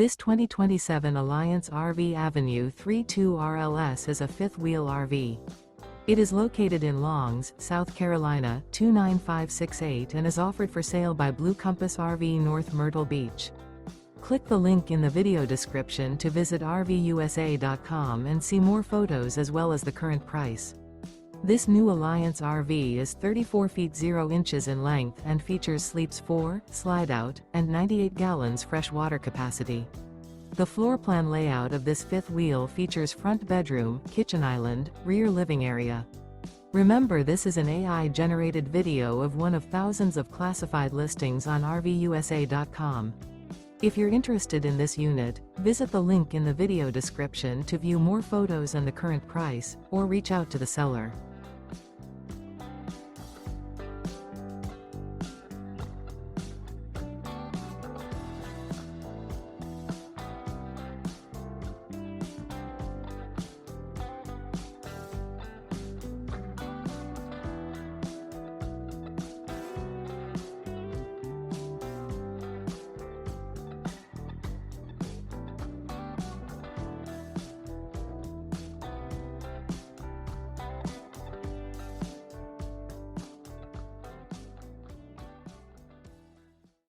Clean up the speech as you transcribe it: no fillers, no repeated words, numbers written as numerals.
This 2027 Alliance RV Avenue 32 RLS is a fifth-wheel RV. It is located in Longs, South Carolina, 29568 and is offered for sale by Blue Compass RV North Myrtle Beach. Click the link in the video description to visit RVUSA.com and see more photos as well as the current price. This new Alliance RV is 34 feet 0 inches in length and features sleeps 4, slide-out, and 98 gallons fresh water capacity. The floor plan layout of this fifth wheel features front bedroom, kitchen island, rear living area. Remember, this is an AI-generated video of one of thousands of classified listings on RVUSA.com. If you're interested in this unit, visit the link in the video description to view more photos and the current price, or reach out to the seller.